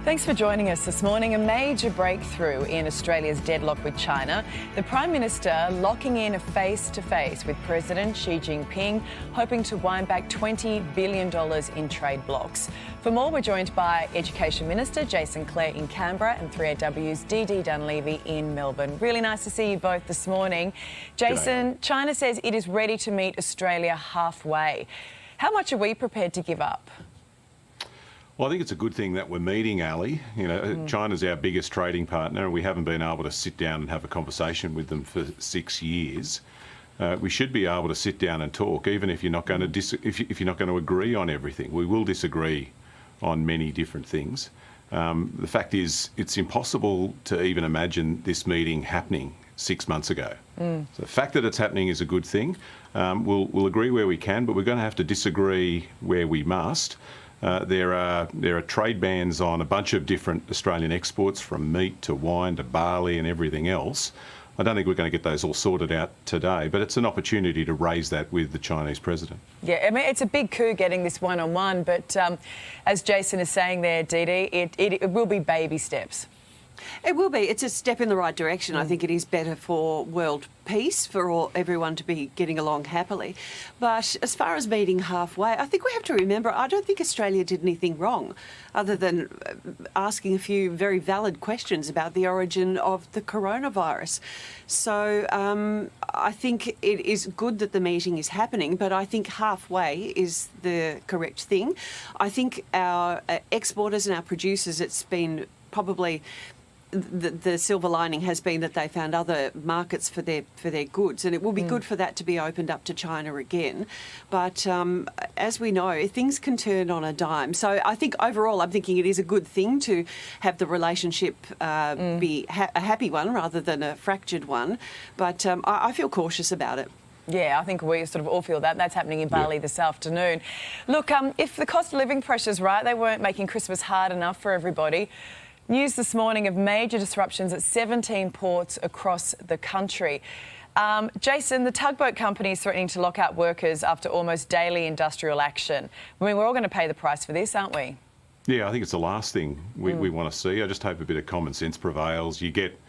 Thanks for joining us this morning. A major breakthrough in Australia's deadlock with China. The Prime Minister locking in a face-to-face with President Xi Jinping, hoping to wind back $20 billion in trade blocks. For more, we're joined by Education Minister Jason Clare in Canberra and 3AW's Dee Dunlevy in Melbourne. Really nice to see you both this morning. Jason, China says it is ready to meet Australia halfway. How much are we prepared to give up? Well, I think it's a good thing that we're meeting, Ali. China's our biggest trading partner, and we haven't been able to sit down and have a conversation with them for 6 years. We should be able to sit down and talk, even if you're not going to if you're not going to agree on everything. We will disagree on many different things. The fact is, it's impossible to even imagine this meeting happening 6 months ago. So the fact that it's happening is a good thing. We'll agree where we can, but we're going to have to disagree where we must. There are trade bans on a bunch of different Australian exports, from meat to wine to barley and everything else. I don't think we're going to get those all sorted out today, but it's an opportunity to raise that with the Chinese president. Yeah, I mean, it's a big coup getting this one-on-one, but as Jason is saying there, Dee, it will be baby steps. It will be. It's a step in the right direction. I think it is better for world peace, for everyone to be getting along happily. But as far as meeting halfway, I think we have to remember, I don't think Australia did anything wrong, other than asking a few very valid questions about the origin of the coronavirus. So I think it is good that the meeting is happening, but I think halfway is the correct thing. I think our exporters and our producers, it's been probably the silver lining has been that they found other markets for their goods, and it will be good for that to be opened up to China again. But as we know, things can turn on a dime. So I think overall, I'm thinking it is a good thing to have the relationship be a happy one rather than a fractured one. But I feel cautious about it. Yeah, I think we sort of all feel that. That's happening in Bali this afternoon. Look, if the cost of living pressure's right, they weren't making Christmas hard enough for everybody. News this morning of major disruptions at 17 ports across the country. Jason, the tugboat company is threatening to lock out workers after almost daily industrial action. I mean, we're all going to pay the price for this, aren't we? Yeah, I think it's the last thing we want to see. I just hope a bit of common sense prevails. You get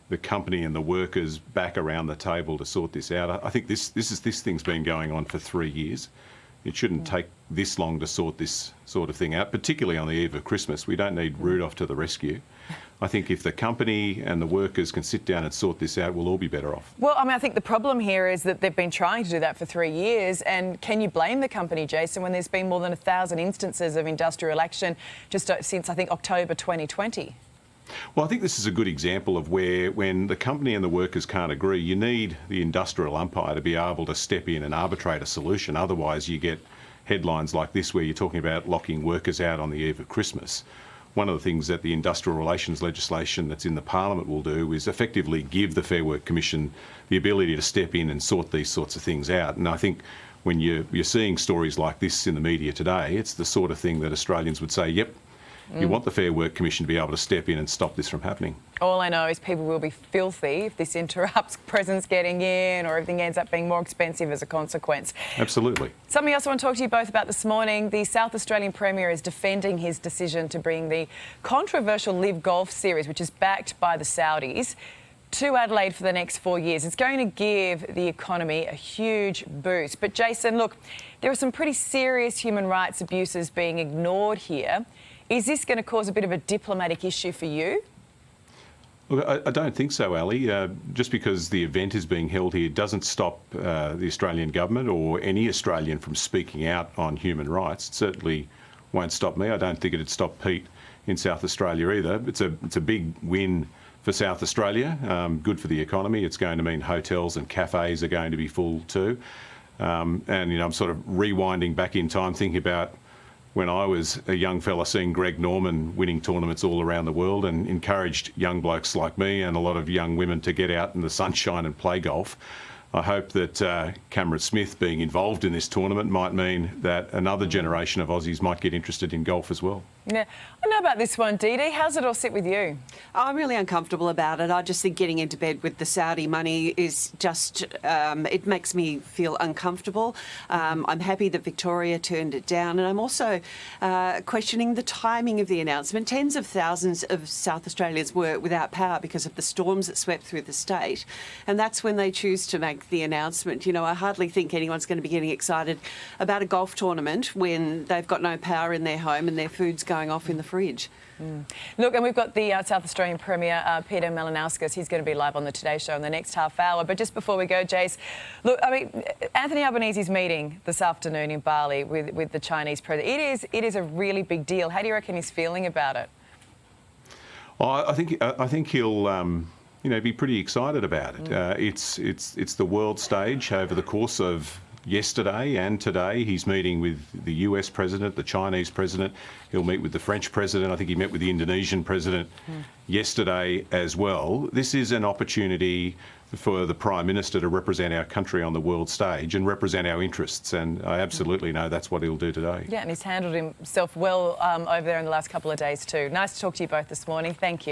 the company and the workers back around the table to sort this out. I think this thing's been going on for 3 years. It shouldn't take this long to sort this sort of thing out, particularly on the eve of Christmas. We don't need Rudolph to the rescue. I think if the company and the workers can sit down and sort this out, we'll all be better off. Well, I mean, I think the problem here is that they've been trying to do that for 3 years. And can you blame the company, Jason, when there's been more than 1,000 instances of industrial action just since, I think, October 2020? Well, I think this is a good example of where, when the company and the workers can't agree, you need the industrial umpire to be able to step in and arbitrate a solution. Otherwise, you get headlines like this where you're talking about locking workers out on the eve of Christmas. One of the things that the industrial relations legislation that's in the Parliament will do is effectively give the Fair Work Commission the ability to step in and sort these sorts of things out. And I think when you're seeing stories like this in the media today, it's the sort of thing that Australians would say, yep, you want the Fair Work Commission to be able to step in and stop this from happening. All I know is people will be filthy if this interrupts presents getting in or everything ends up being more expensive as a consequence. Absolutely. Something else I want to talk to you both about this morning. The South Australian Premier is defending his decision to bring the controversial Live Golf Series, which is backed by the Saudis, to Adelaide for the next 4 years. It's going to give the economy a huge boost. But Jason, look, there are some pretty serious human rights abuses being ignored here. Is this going to cause a bit of a diplomatic issue for you? Look, I don't think so, Ali. Just because the event is being held here doesn't stop the Australian government or any Australian from speaking out on human rights. It certainly won't stop me. I don't think it'd stop Pete in South Australia either. It's a big win for South Australia, good for the economy. It's going to mean hotels and cafes are going to be full too. And, I'm sort of rewinding back in time, thinking about when I was a young fella seeing Greg Norman winning tournaments all around the world, and encouraged young blokes like me and a lot of young women to get out in the sunshine and play golf. I hope that Cameron Smith being involved in this tournament might mean that another generation of Aussies might get interested in golf as well. Yeah, I know about this one, Dee Dee. How's it all sit with you? I'm really uncomfortable about it. I just think getting into bed with the Saudi money is just, it makes me feel uncomfortable. I'm happy that Victoria turned it down, and I'm also questioning the timing of the announcement. Tens of thousands of South Australians were without power because of the storms that swept through the state, and that's when they choose to make the announcement. You know, I hardly think anyone's going to be getting excited about a golf tournament when they've got no power in their home and their food's going off in the fridge. Look, and we've got the South Australian Premier, Peter Malinauskas. He's going to be live on the Today Show in the next half hour. But just before we go, Jace, look, I mean, Anthony Albanese's meeting this afternoon in Bali with the Chinese president. It is a really big deal. How do you reckon he's feeling about it? Well, I think he'll be pretty excited about it. It's the world stage over the course of yesterday and today. He's meeting with the US president, the Chinese president. He'll meet with the French president. I think he met with the Indonesian president yesterday as well. This is an opportunity for the Prime Minister to represent our country on the world stage and represent our interests, and I absolutely know that's what he'll do today. Yeah, and he's handled himself well over there in the last couple of days too. Nice to talk to you both this morning. Thank you.